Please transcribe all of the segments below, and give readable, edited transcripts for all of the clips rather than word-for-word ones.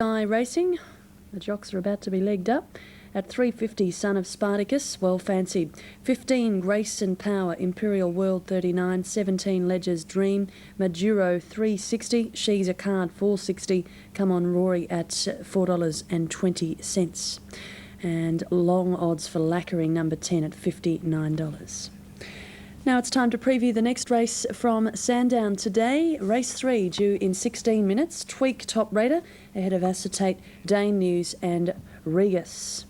Sky Racing. The jocks are about to be legged up. At 3.50, Son of Spartacus, well fancied. 15, Grace and Power, Imperial World 39. 17, Ledger's Dream. Maduro 3.60. She's a Card 4.60. Come on, Rory at $4.20. And long odds for Lacquering, number 10 at $59. Now it's time to preview the next race from Sandown today. Race 3 due in 16 minutes. Tweak Top Raider ahead of Acetate, Dane News and Regus.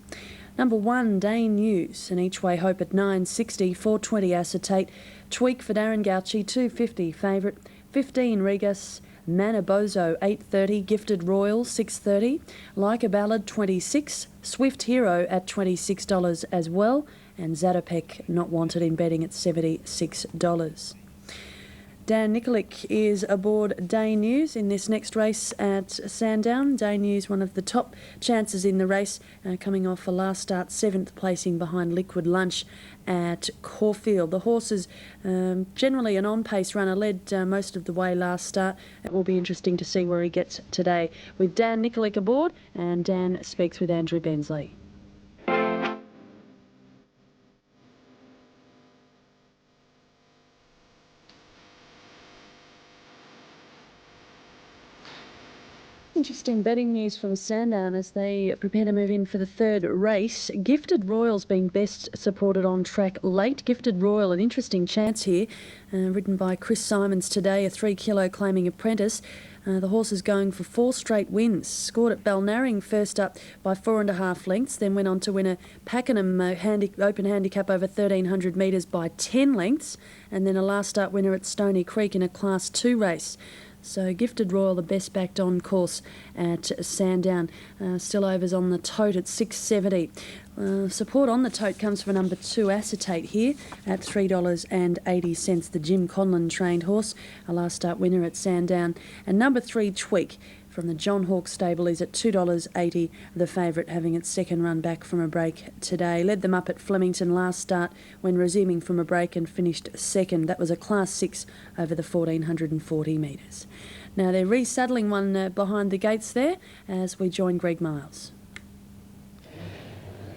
Number 1, Dane News and Each Way Hope at 9.60. 4.20 Acetate. Tweak for Darren Gauchi, 2.50 favourite. 15 Regus. Manabozo 8.30, Gifted Royal 6.30, Like a Ballad 26, Swift Hero at $26 as well, and Zatopek Not Wanted in betting at $76. Dan Nikolic is aboard Dane News in this next race at Sandown. Dane News, one of the top chances in the race, coming off a last start 7th placing behind Liquid Lunch at Caulfield. The horse is generally an on-pace runner, led most of the way last start. It will be interesting to see where he gets today. With Dan Nikolic aboard, and Dan speaks with Andrew Bensley. Interesting betting news from Sandown as they prepare to move in for the third race. Gifted Royal's been best supported on track late. Gifted Royal, an interesting chance here, ridden by Chris Simons today, a 3 kilo claiming apprentice. The horse is going for 4 straight wins. Scored at Balnarring first up by 4.5 lengths, then went on to win a Pakenham Open Handicap over 1,300 metres by 10 lengths, and then a last start winner at Stony Creek in a Class 2 race. So Gifted Royal, the best backed on course at Sandown. Still overs on the tote at 6.70. Support on the tote comes for number 2 Acetate here at $3.80. The Jim Conlon trained horse, a last start winner at Sandown. And number 3 Tweak from the John Hawke stable is at $2.80. The favourite having its second run back from a break today. Led them up at Flemington last start when resuming from a break and finished second. That was a Class 6 over the 1,440 metres. Now they're resaddling one behind the gates there as we join Greg Miles.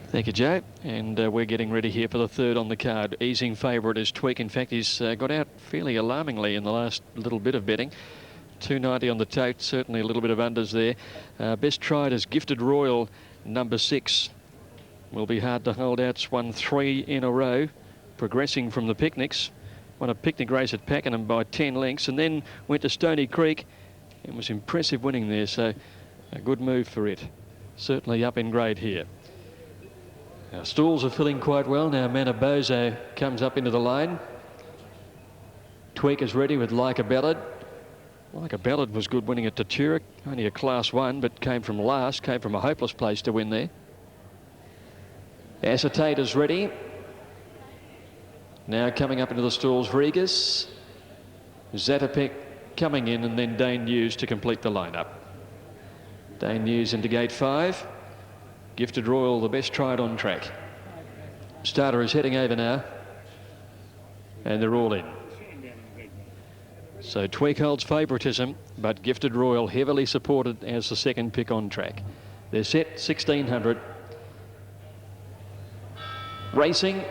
Thank you, Joe. And we're getting ready here for the third on the card. Easing favourite is Tweak. In fact, he's got out fairly alarmingly in the last little bit of betting. 290 on the tote, certainly a little bit of unders there. Best tried is Gifted Royal, number 6. Will be hard to hold out. It's won 3 in a row, progressing from the Picnics. Won a picnic race at Pakenham by 10 lengths and then went to Stony Creek. It was impressive winning there, so a good move for it. Certainly up in grade here. Our stalls are filling quite well now. Manabozo comes up into the line. Tweak is ready with Like a Ballad. Like a Ballad was good winning at Tatura, only a Class 1, but came from last, came from a hopeless place to win there. Acetate is ready. Now coming up into the stalls, Regus, Zatopek coming in, and then Dane News to complete the lineup. Dane News into gate 5. Gifted Royal, the best tried on track. Starter is heading over now, and they're all in. So Tweak holds favouritism, but Gifted Royal heavily supported as the second pick on track. They're set 1,600. Racing.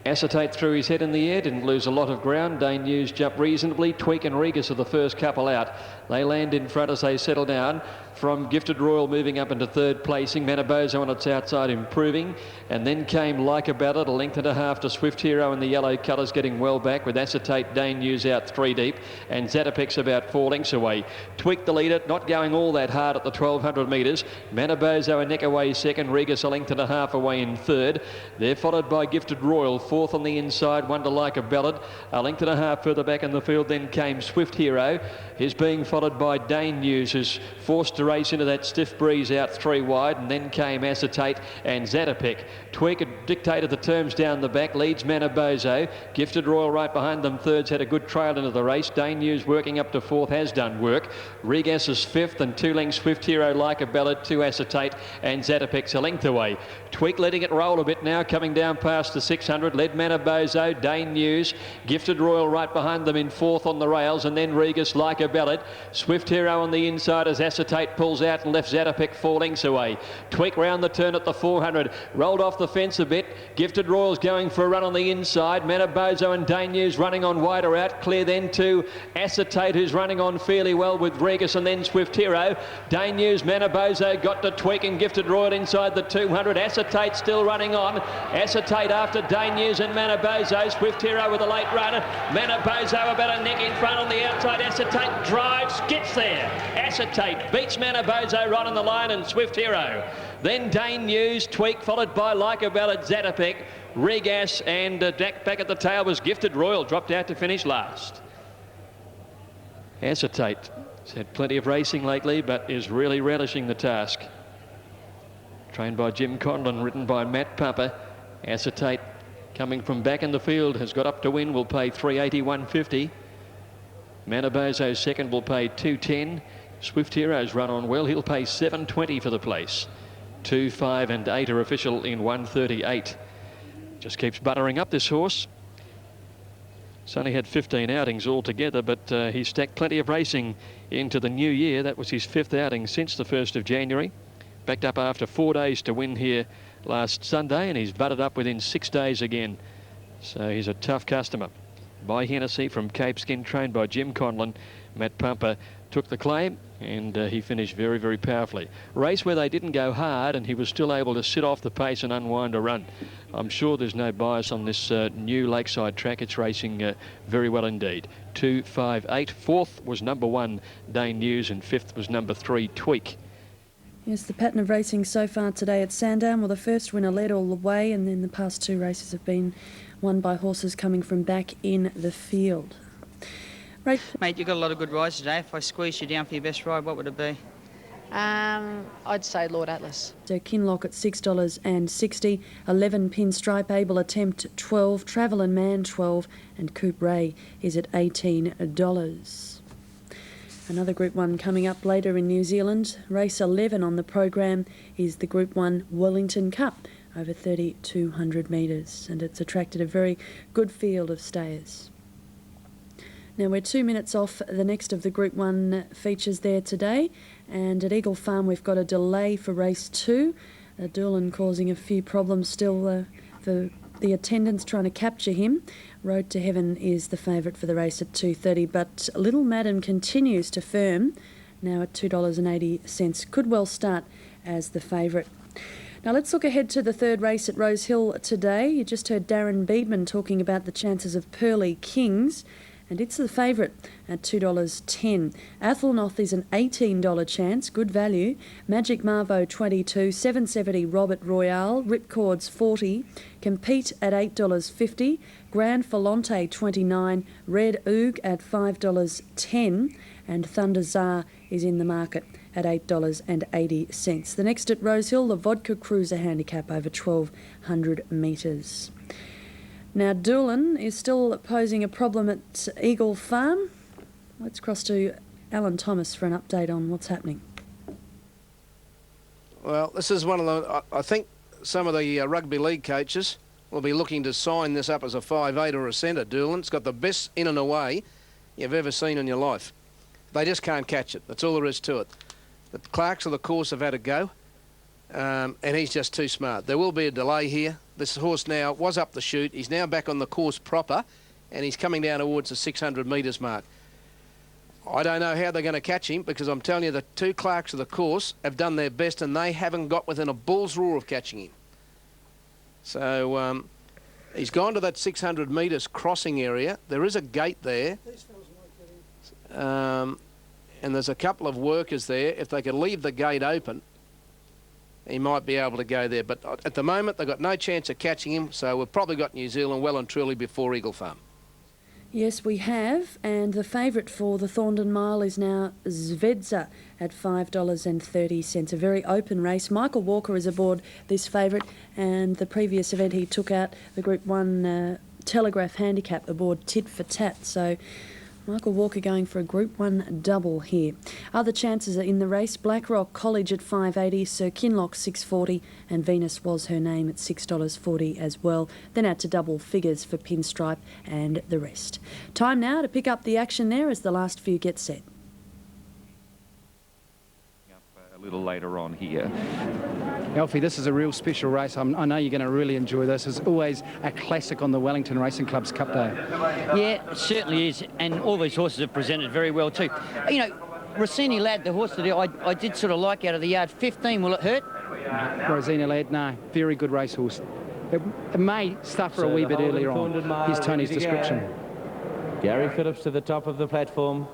Acetate threw his head in the air, didn't lose a lot of ground. Dane News jumped reasonably. Tweak and Regus are the first couple out. They land in front as they settle down. From Gifted Royal moving up into third placing. Manabozo on its outside improving. And then came Like a Ballad, a length and a half to Swift Hero in the yellow colours getting well back with Acetate, Dane News out 3 deep. And Zatopek's about 4 lengths away. Tweak the leader, not going all that hard at the 1,200 metres. Manabozo a neck away second. Regus a length and a half away in third. They're followed by Gifted Royal, fourth on the inside, one to Like a Ballad. A length and a half further back in the field then came Swift Hero. He's being followed by Dane News, who's forced to race into that stiff breeze out 3 wide, and then came Acetate and Zatopek. Tweak had dictated the terms down the back, leads Manabozo. Gifted Royal right behind them, thirds, had a good trail into the race. Dane News working up to fourth, has done work. Regas is fifth, and 2 lengths Swift Hero, Like a Ballad, 2 Acetate, and Zatopek's a length away. Tweak letting it roll a bit now, coming down past the 600, led Manabozo, Dane News, Gifted Royal right behind them in fourth on the rails, and then Regas, Like a Ballad. Swift Hero on the inside as Acetate pulls out and left Zatopek falling. So a tweak round the turn at the 400. Rolled off the fence a bit. Gifted Royals going for a run on the inside. Manabozo and Dane News running on wider out. Clear then to Acetate, who's running on fairly well with Regus, and then Swift Hero. Dane News, Manabozo got to tweak, and Gifted Royal inside the 200. Acetate still running on. Acetate after Dane News and Manabozo. Swift Hero with a late runner. Manabozo about a neck in front on the outside. Acetate drives, gets there. Acetate beats Manabozo right on the line, and Swift Hero. Then Dane News, tweak, followed by Like a Ballad, Zatopek, Regas, and back at the tail was Gifted Royal, dropped out to finish last. Acetate has had plenty of racing lately, but is really relishing the task. Trained by Jim Conlon, ridden by Matt Pumper. Acetate, coming from back in the field, has got up to win, will pay $381.50. Manabozo second will pay $210. Swift Hero's run on well, he'll pay $720 for the place. 2, 5 and 8 are official in 138. Just keeps buttering up, this horse. He's only had 15 outings altogether, but he's stacked plenty of racing into the new year. That was his 5th outing since the 1st of January. Backed up after 4 days to win here last Sunday, and he's butted up within 6 days again. So he's a tough customer. By Hennessy from Cape Skin, trained by Jim Conlon. Matt Pumper took the claim, and he finished very, very powerfully. Race where they didn't go hard, and he was still able to sit off the pace and unwind a run. I'm sure there's no bias on this new Lakeside track. It's racing very well indeed. 2, 5, 8. 4th was number 1, Dane News, and 5th was number 3, Tweak. Yes, the pattern of racing so far today at Sandown, well, the first winner led all the way, and then the past 2 races have been won by horses coming from back in the field. Right. Mate, you got a lot of good rides today. If I squeeze you down for your best ride, what would it be? I'd say Lord Atlas. So Kinloch at $6.60, 11 Pinstripe, Able Attempt 12, Travel and Man 12, and Coupe Ray is at $18. Another Group 1 coming up later in New Zealand. Race 11 on the program is the Group 1 Wellington Cup over 3,200 metres, and it's attracted a very good field of stayers. Now we're 2 minutes off the next of the Group 1 features there today, and at Eagle Farm we've got a delay for race 2. Doolan causing a few problems still for the attendants trying to capture him. Road to Heaven is the favourite for the race at 2:30, but Little Madam continues to firm, now at $2.80. Could well start as the favourite. Now let's look ahead to the 3rd race at Rose Hill today. You just heard Darren Beedman talking about the chances of Pearly Kings, and it's the favourite at $2.10. Athelnoth is an $18 chance, good value. Magic Marvo 22, 770 Robert Royale, Ripcords 40, Compete at $8.50, Grand Volante 29, Red Oog at $5.10, and Thunder Czar is in the market at $8.80. The next at Rose Hill, the Vodka Cruiser Handicap over 1,200 metres. Now, Doolan is still posing a problem at Eagle Farm. Let's cross to Alan Thomas for an update on what's happening. Well, this is one of the... I think some of the rugby league coaches will be looking to sign this up as a 5'8" or a centre, Doolan. It's got the best in and away you've ever seen in your life. They just can't catch it. That's all there is to it. The Clarks of the course have had a go, and he's just too smart. There will be a delay here. This horse now was up the chute. He's now back on the course proper, and he's coming down towards the 600 metres mark. I don't know how they're going to catch him, because I'm telling you, the 2 Clarks of the course have done their best, and they haven't got within a bull's roar of catching him. So he's gone to that 600 metres crossing area. There is a gate there. And there's a couple of workers there. If they could leave the gate open, he might be able to go there. But at the moment, they've got no chance of catching him, so we've probably got New Zealand well and truly before Eagle Farm. Yes, we have, and the favourite for the Thorndon Mile is now Zvezda at $5.30. A very open race. Michael Walker is aboard this favourite, and the previous event he took out the Group 1 Telegraph Handicap aboard Tit for Tat. So Michael Walker going for a Group 1 double here. Other chances are in the race. Blackrock College at $5.80, Sir Kinloch $6.40, and Venus Was Her Name at $6.40 as well. Then out to double figures for Pinstripe and the rest. Time now to pick up the action there as the last few get set. a little later on here. Alfie, this is a real special race. I know you're going to really enjoy this. It's always a classic on the Wellington Racing Club's Cup Day. Yeah, it certainly is, and all these horses have presented very well too. You know, Rossini Lad, the horse that I did sort of like out of the yard, 15, will it hurt? Rosina Lad, no, very good racehorse. It may suffer a wee bit earlier on. Here's Tony's description. Gary Phillips to the top of the platform.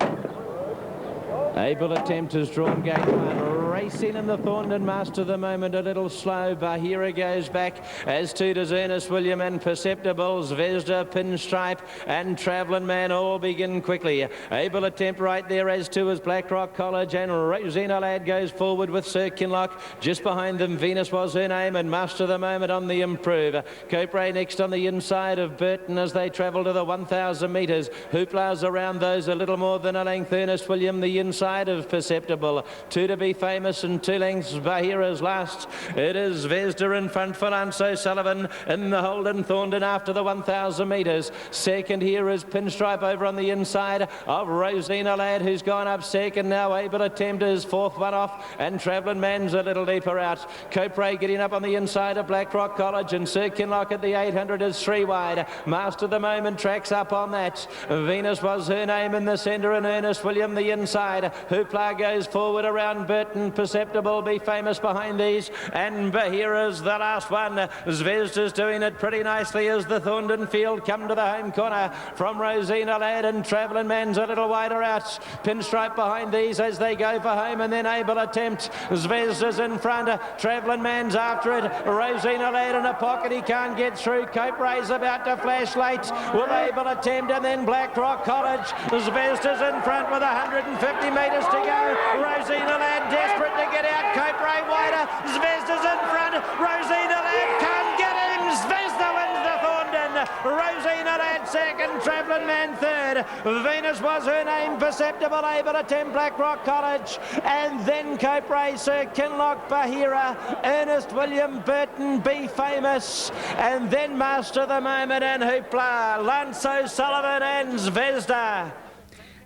Able attempt has drawn gate one. Racing in the Thorndon Master the moment a little slow. Bahira goes back, as too does Ernest William and Perceptible, Zvezda, Pinstripe and Travelling Man all begin quickly. Able attempt right there, as too is Blackrock College, and Rosina Lad goes forward with Sir Kinloch. Just behind them, Venus was her name, and Master the moment on the improve. Copray next on the inside of Burton as they travel to the 1,000 metres. Hoopla's around those a little more than a length. Ernest William the inside of Perceptible. Two to be famous and 2 lengths. Bahira's last. It is Zvezda in front for Lance O'Sullivan in the Holden Thorndon after the 1,000 metres. Second here is Pinstripe over on the inside of Rosina Lad, who's gone up second now. Able attempt is fourth one off, and Travelling Man's a little deeper out. Copray getting up on the inside of Blackrock College, and Sir Kinloch at the 800 is 3 wide. Master the moment tracks up on that. Venus was her name in the centre, and Ernest William the inside. Hoopla goes forward around Burton. Perceptible be famous behind these, and Bahira's the last one. Zvezda's doing it pretty nicely as the Thorndon field come to the home corner from Rosina Lad, and Travelling Man's a little wider out. Pinstripe behind these as they go for home, and then Able attempt. Zvezda's in front, Travelling Man's after it. Rosina Lad in a pocket, he can't get through. Copray's about to flash late. Will Able attempt, and then Blackrock College. Zvezda's in front with 150 metres to go. Rosina Lad desperate to get out. Copray wider. Zvezda's in front. Rosina Lad can't get him. Zvezda wins the Thorndon. Rosina Lad second. Travelling Man third. Venus was her name. Perceptible, Able attempt. Blackrock College, and then Copray, Sir Kinloch, Bahira, Ernest William, Burton, Be Famous, and then Master the moment and Hoopla, Lance O'Sullivan and Zvezda.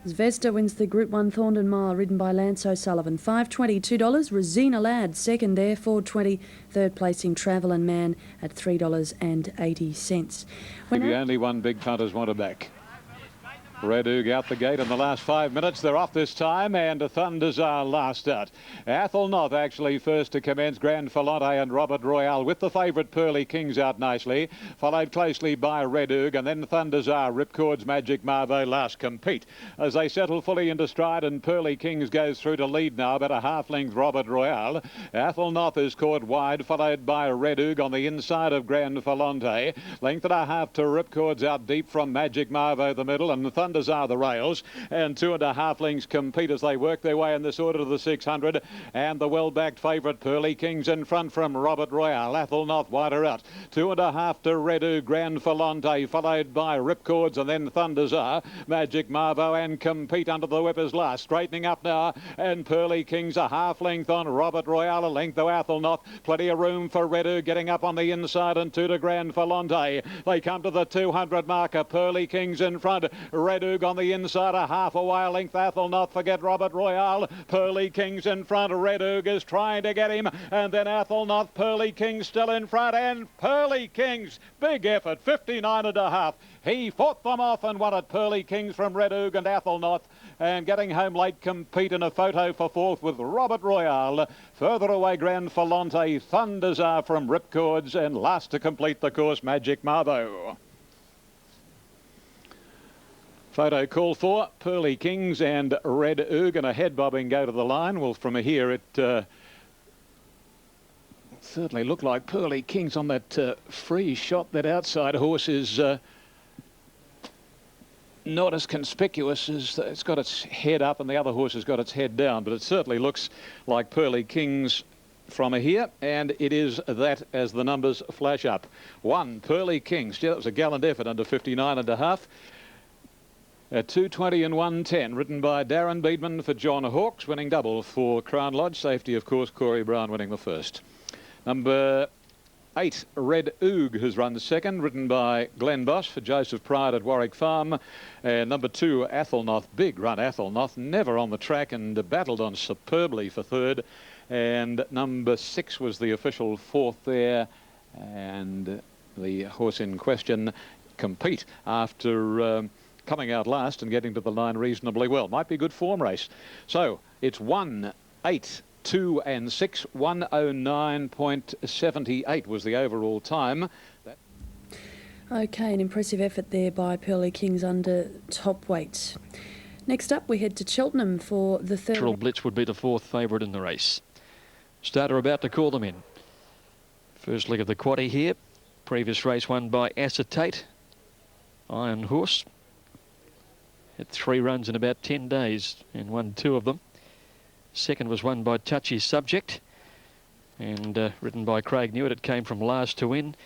Zvezda wins the Group 1 Thorndon Mile, ridden by Lance O'Sullivan. $5.20, $2. Rosina Lad, second there, $4.20. Third placing Travelling Man at $3.80. The only one big punters want to back. Red Oog out the gate in the last 5 minutes. They're off this time, and Thunders are last out. Athelnoth actually first to commence. Grand Falante and Robert Royale with the favourite Pearly Kings out nicely, followed closely by Red Oog, and then Thunders are Ripcord's Magic Marvo last compete as they settle fully into stride, and Pearly Kings goes through to lead now, about a half length Robert Royale. Athelnoth is caught wide, followed by Red Oog on the inside of Grand Falante. Length and a half to Ripcord's out deep from Magic Marvo the middle, and Thunders are the rails, and 2.5 lengths compete as they work their way in this order to the 600, and the well-backed favourite Pearly Kings in front from Robert Royale. Athelnoth wider out, 2.5 to Red Oog, Grand Falante, followed by Ripcords, and then Thunders are Magic Marvo and compete under the whippers last, straightening up now, and Pearly Kings a half length on Robert Royale, a length to Athelnoth, plenty of room for Red Oog getting up on the inside, and 2 to Grand Falante. They come to the 200 marker, Pearly Kings in front, Red Oog on the inside, a half a wire length. Athelnoth, forget Robert Royale. Pearly Kings in front. Red Oog is trying to get him, and then Athelnoth. Pearly Kings still in front, and Pearly Kings, big effort, 59.5. He fought them off and won it. Pearly Kings from Red Oog and Athelnoth, and getting home late compete in a photo for fourth with Robert Royale. Further away, Grand Falante, Thunders are from Ripcords, and last to complete the course, Magic Marvo. Photo call for Pearly Kings and Red Oog, and a head bobbing go to the line. Well, from here it certainly looked like Pearly Kings on that free shot. That outside horse is not as conspicuous as it's got its head up, and the other horse has got its head down, but it certainly looks like Pearly Kings from here, and it is that as the numbers flash up. 1, Pearly Kings. Yeah, that was a gallant effort under 59.5. At 2:20 and 1:10, written by Darren Beedman for John Hawkes, winning double for Crown Lodge. Safety, of course, Corey Brown winning the first. Number 8, Red Oog, has run second, written by Glenn Bosch for Joseph Pride at Warwick Farm. And number 2, Athelnoth, big run Athelnoth, never on the track, and battled on superbly for third. and number 6 was the official 4th there, and the horse in question Compete after coming out last and getting to the line reasonably well. Might be a good form race. So it's 1, 8, 2 and 6. 109.78 was the overall time. Okay, an impressive effort there by Pearly Kings under top weight. Next up, we head to Cheltenham for the third. Natural Blitz would be the 4th favourite in the race. Starter about to call them in. First leg of the quaddie here. Previous race won by Acetate. Iron Horse. Had 3 runs in about 10 days and won 2 of them. Second was won by Touchy Subject. And ridden by Craig Newitt. It came from last to win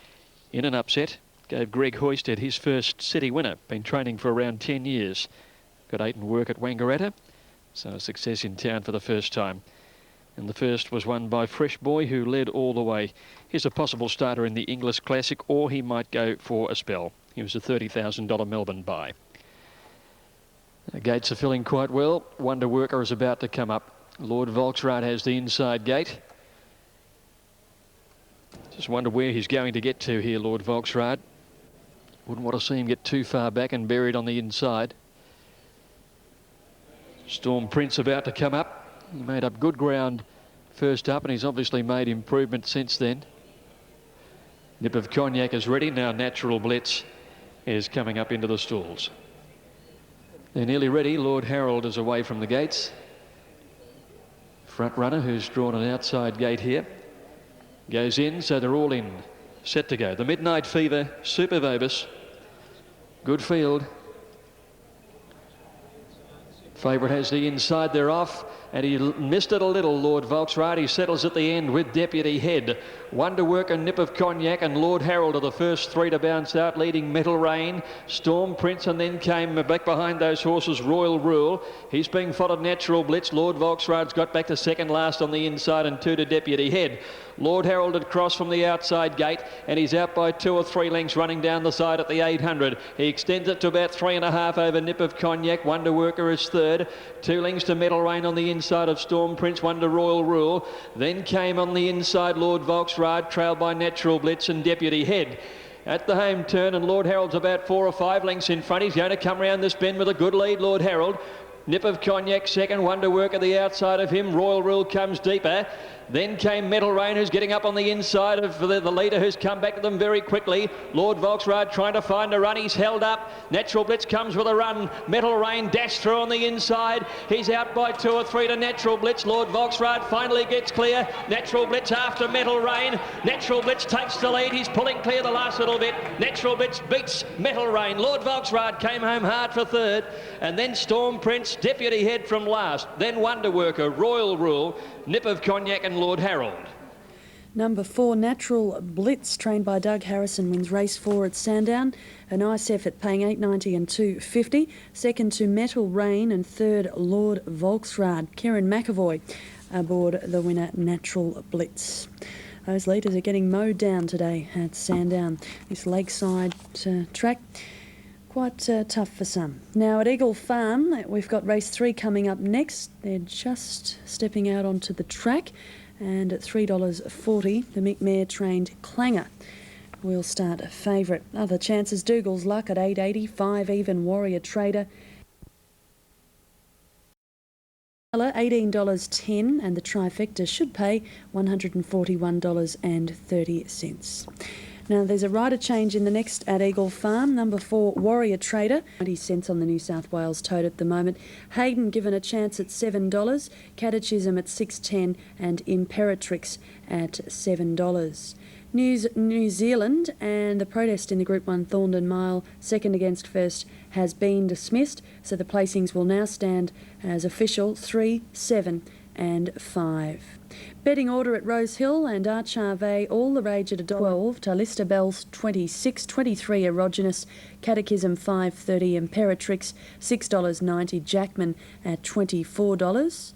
in an upset. Gave Greg Hoisted his first city winner. Been training for around 10 years. Got 8 in work at Wangaratta. So a success in town for the first time. And the first was won by Fresh Boy, who led all the way. He's a possible starter in the English Classic, or he might go for a spell. He was a $30,000 Melbourne buy. The gates are filling quite well. Wonder Worker is about to come up. Lord Volksraad has the inside gate. Just wonder where he's going to get to here, Lord Volksraad. Wouldn't want to see him get too far back and buried on the inside. Storm Prince about to come up. He made up good ground first up, and he's obviously made improvement since then. Nip of Cognac is ready. Now Natural Blitz is coming up into the stalls. They're nearly ready. Lord Harold is away from the gates. Front runner, who's drawn an outside gate here, goes in, so they're all in. Set to go. The Midnight Fever, Super Vobis. Good field. Favourite has the inside, they're off, and he missed it a little, Lord Volksraad. He settles at the end with Deputy Head. Wonder Worker, Nip of Cognac, and Lord Harold are the first 3 to bounce out, leading Metal Rain, Storm Prince, and then came back behind those horses Royal Rule. He's being followed Natural Blitz. Lord Volksraad's got back to second last on the inside and 2 to Deputy Head. Lord Harold had crossed from the outside gate, and he's out by 2 or 3 lengths running down the side at the 800. He extends it to about 3.5 over Nip of Cognac. Wonder Worker is third. 2 lengths to Metal Rain on the inside of Storm Prince, 1 to Royal Rule. Then came on the inside Lord Volksraad, trailed by Natural Blitz and Deputy Head. At the home turn, and Lord Harold's about 4 or 5 lengths in front. He's going to come round this bend with a good lead, Lord Harold. Nip of Cognac second, Wonder Worker the outside of him. Royal Rule comes deeper. Then came Metal Rain, who's getting up on the inside of the leader, who's come back to them very quickly. Lord Volksraad trying to find a run. He's held up. Natural Blitz comes with a run. Metal Rain dashed through on the inside. He's out by 2 or 3 to Natural Blitz. Lord Volksraad finally gets clear. Natural Blitz after Metal Rain. Natural Blitz takes the lead. He's pulling clear the last little bit. Natural Blitz beats Metal Rain. Lord Volksraad came home hard for third. And then Storm Prince, Deputy Head from last. Then Wonder Worker, Royal Rule, Nip of Cognac and Lord Harold. Number 4, Natural Blitz, trained by Doug Harrison, wins race 4 at Sandown. A nice effort, paying $8.90 and $2.50. Second to Metal Rain, and third Lord Volksraad. Kieran McAvoy aboard the winner, Natural Blitz. Those leaders are getting mowed down today at Sandown. This lakeside track, quite tough for some. Now at Eagle Farm, we've got race 3 coming up next. They're just stepping out onto the track, and at $3.40, the Mick Mare trained Clanger will start a favourite. Other chances, Dougal's Luck at $8.80, 5 even Warrior Trader, $18.10, and the trifecta should pay $141.30. Now, there's a rider change in the next at Eagle Farm. Number 4, Warrior Trader, 90 cents on the New South Wales tote at the moment. Hayden given a chance at $7, Catechism at $6.10, and Imperatrix at $7. New Zealand and the protest in the Group 1 Thorndon Mile, second against first, has been dismissed, so the placings will now stand as official 3, 7 and 5. Betting order at Rose Hill and Archave, all the rage at $12. Talista Bells 26, 23 Erogenous, Catechism 5.30, Imperatrix $6.90, Jackman at $24.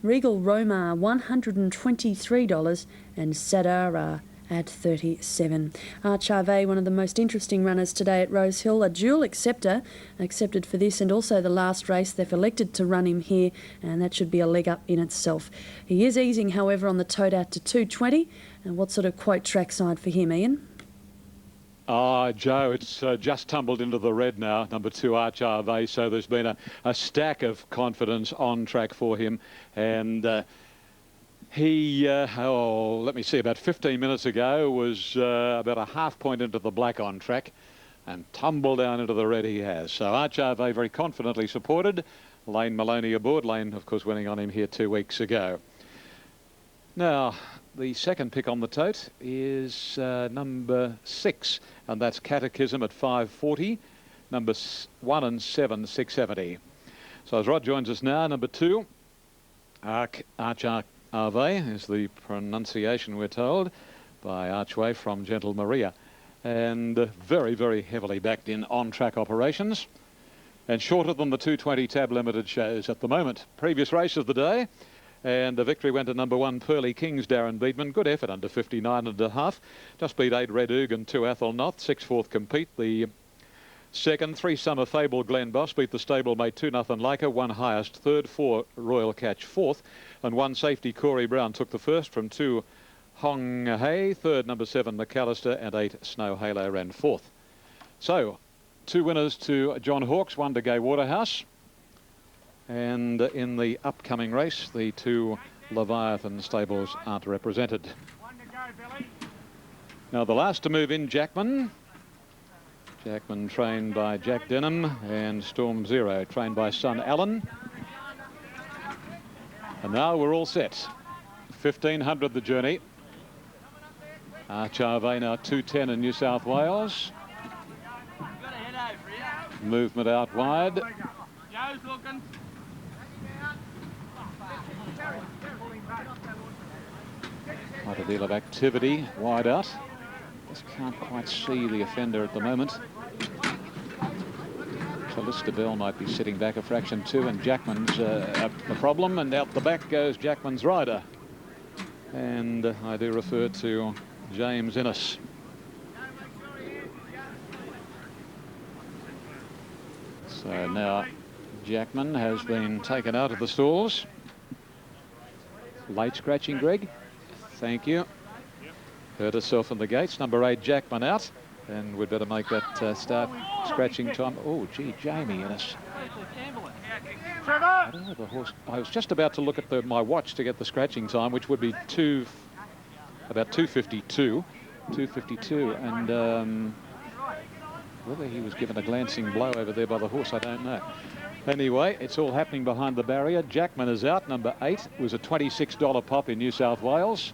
Regal Romar $123 and Sadara at 37. Archave, one of the most interesting runners today at Rosehill, a dual accepted for this and also the last race. They've elected to run him here, and that should be a leg up in itself. He is easing, however, on the tote out to 220. And what sort of quote trackside for him, Ian? Joe, it's just tumbled into the red now, number 2 Archave, so there's been a stack of confidence on track for him. And he, let me see, about 15 minutes ago was about a half point into the black on track and tumble down into the red he has. So Archave very confidently supported. Lane Maloney aboard. Lane, of course, winning on him here 2 weeks ago. Now, the second pick on the tote is number 6, and that's Catechism at 540, number 1 and 7, 670. So as Rod joins us now, number 2, Archave is the pronunciation, we're told, by Archway from Gentle Maria, and very, very heavily backed in on-track operations, and shorter than the 220 tab limited shows at the moment. Previous race of the day. And the victory went to number 1, Pearly Kings, Darren Beedman. Good effort under 59.5. Just beat 8 Red Oog and 2 Athelnoth. 6 fourth compete. The second, 3 Summer Fable Glen Boss beat the stablemate 2-0 Leica. 1 highest third, 4 Royal Catch fourth. And 1 safety Corey Brown took the first from 2 Hong Hay. Third, number 7 McAllister, and 8 Snow Halo ran fourth. So 2 winners to John Hawkes, 1 to Gay Waterhouse. And in the upcoming race, the 2 Leviathan stables aren't represented. Now the last to move in, Jackman. Jackman trained by Jack Denham, and Storm Zero trained by son Alan. And now we're all set. 1500 the journey. Archave now 210 in New South Wales. Movement out wide. Quite a deal of activity wide out. Just can't quite see the offender at the moment. Callista Bell might be sitting back a fraction too, and Jackman's the problem, and out the back goes Jackman's rider. And I do refer to James Innes. So now Jackman has been taken out of the stalls. Late scratching, Greg. Thank you. Hurt herself in the gates. Number 8, Jackman out. And we'd better make that start scratching time. Oh, gee, Jamie Innes. I don't know the horse. I was just about to look at my watch to get the scratching time, which would be about 2:52. 2:52. And whether he was given a glancing blow over there by the horse, I don't know. Anyway, it's all happening behind the barrier. Jackman is out. Number 8 was a $26 pop in New South Wales.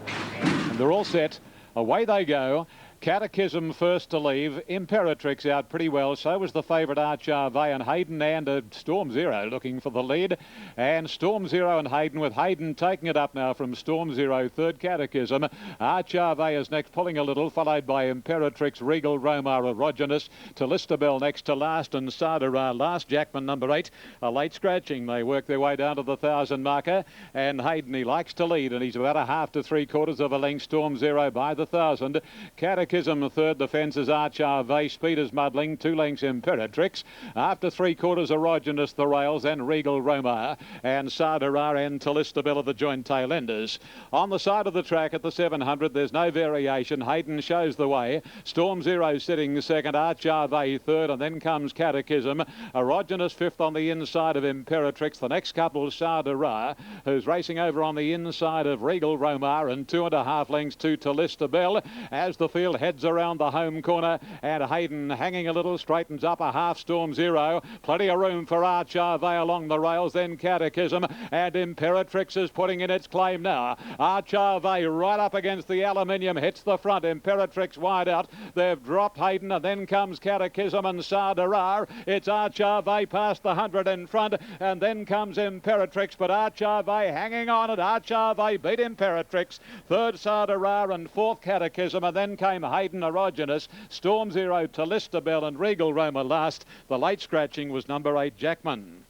And they're all set. Away they go. Catechism first to leave. Imperatrix out pretty well. So was the favourite Archave, and Hayden and Storm Zero looking for the lead. And Storm Zero and Hayden, with Hayden taking it up now from Storm Zero. Third, Catechism. Archave is next, pulling a little, followed by Imperatrix, Regal, Romar, Erogenous. Tallista Bell next to last, and Sadara last. Jackman number 8. A late scratching. They work their way down to the 1,000 marker. And Hayden, he likes to lead, and he's about a half to 3/4 of a length. Storm Zero by the 1,000. Catechism third, the fence is Archave. Speed is muddling, 2 lengths Imperatrix. After 3/4 Erogenous, the rails, and Regal, Romar, and Sadara and Tallista Bell are the joint tail enders. On the side of the track at the 700, there's no variation. Hayden shows the way. Storm Zero sitting second, Archave third, and then comes Catechism. Erogenous fifth on the inside of Imperatrix. The next couple is Sadara, who's racing over on the inside of Regal, Romar, and 2.5 lengths to Tallista Bell as the field heads around the home corner, and Hayden hanging a little, straightens up a half. Storm Zero, plenty of room for Archave along the rails, then Catechism, and Imperatrix is putting in its claim now. Archave right up against the aluminium, hits the front. Imperatrix wide out. They've dropped Hayden, and then comes Catechism and Sadara. It's Archave past the 100 in front, and then comes Imperatrix, but Archave hanging on, and Archave beat Imperatrix. Third Sadara, and fourth Catechism, and then came Hayden, Erogenous, Storm Zero, Tallista Bell, and Regal Roma last. The late scratching was number 8, Jackman.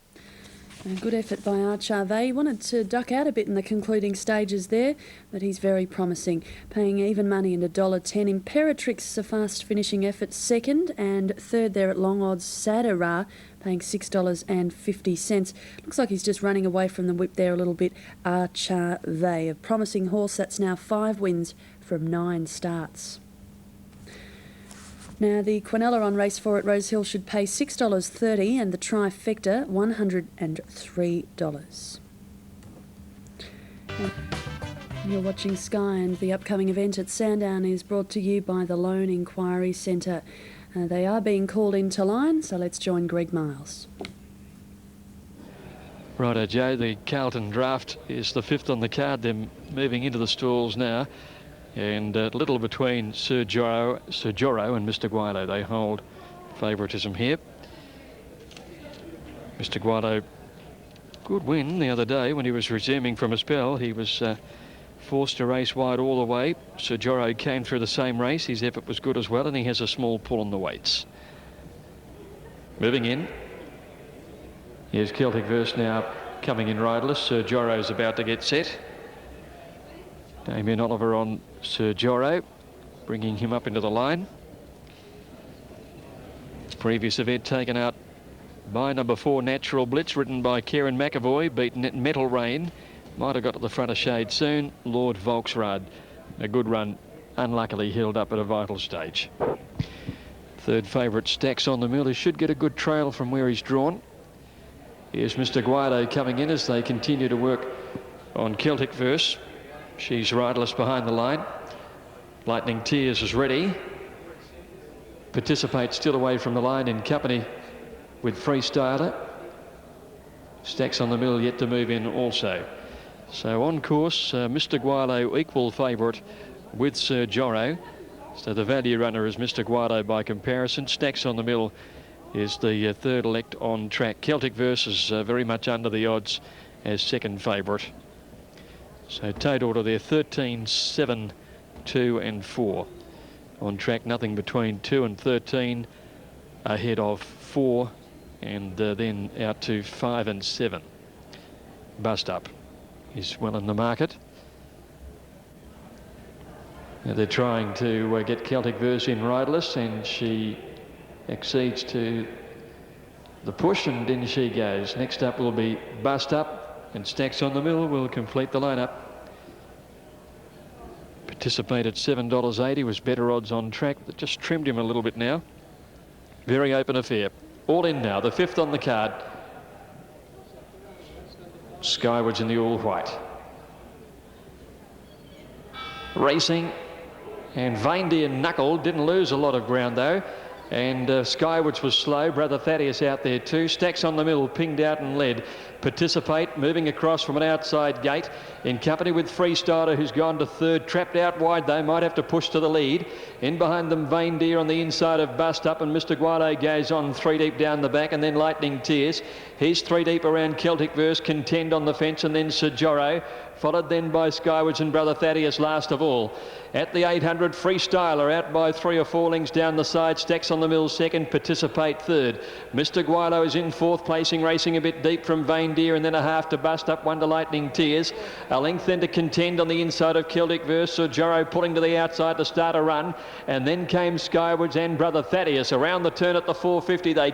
A good effort by Archave. He wanted to duck out a bit in the concluding stages there, but he's very promising. Paying even money and $1.10. Imperatrix, a fast finishing effort, second, and third there at long odds, Sadara, paying $6.50. Looks like he's just running away from the whip there a little bit. Archave, a promising horse that's now 5 wins from 9 starts. Now, the Quinella on race 4 at Rosehill should pay $6.30 and the Trifecta $103. You're watching Sky, and the upcoming event at Sandown is brought to you by the Loan Inquiry Centre. They are being called into line, so let's join Greg Miles. Righto, Joe, the Carlton Draft is the 5th on the card. They're moving into the stalls now. And a little between Sir Joro and Mr. Guido. They hold favouritism here. Mr. Guido, good win the other day when he was resuming from a spell. He was forced to race wide all the way. Sir Joro came through the same race. His effort was good as well, and he has a small pull on the weights. Moving in. Here's Celtic Verse now coming in riderless. Sir Joro's about to get set. Damien Oliver on Sir Joro, bringing him up into the line. Previous event taken out by number 4 Natural Blitz, ridden by Kieran McAvoy, beaten at Metal Rain. Might have got to the front of shade soon. Lord Volksrad, a good run, unluckily held up at a vital stage. Third favourite Stacks on the Mill. He should get a good trail from where he's drawn. Here's Mr. Guido coming in as they continue to work on Celtic Verse. She's riderless behind the line. Lightning Tears is ready. Participate still away from the line in company with Freestyler. Stacks on the Mill yet to move in also. So on course, Mr. Guido equal favourite with Sir Joro. So the value runner is Mr. Guido by comparison. Stacks on the Mill is the third elect on track. Celtic Verse is very much under the odds as second favourite. So total to their 13, 7, 2 and 4. On track, nothing between 2 and 13, ahead of 4, and then out to 5 and 7. Bust Up is well in the market. Now they're trying to get Celtic Verse in riderless, and she accedes to the push, and in she goes. Next up will be Bust Up, and Stacks on the Mill will complete the lineup. Participate at $7.80, was better odds on track, but just trimmed him a little bit now. Very open affair. All in now, the 5th on the card. Skywards in the all white. Racing, and Vaindeer Knuckle didn't lose a lot of ground though. And Skywards was slow. Brother Thaddeus out there too. Stacks on the Mill pinged out and led. Participate moving across from an outside gate in company with Freestyler, who's gone to third. Trapped out wide though, might have to push to the lead. In behind them Vaindeer on the inside of Bust Up, and Mr. Guido goes on 3 deep down the back, and then Lightning Tears. He's 3 deep around Celtic Verse, Contend on the fence, and then Sir Joro, followed then by Skywards and Brother Thaddeus last of all. At the 800, Freestyler out by 3 or 4 lengths down the side. Stacks on the Mill second, Participate third. Mr. Guido is in 4th placing, racing a bit deep from Vaindeer, and then a half to Bust Up, 1 to Lightning Tears. A length then to Contend on the inside of Celtic Verse. Sir Joro pulling to the outside to start a run, and then came Skywards and Brother Thaddeus around the turn at the 450. They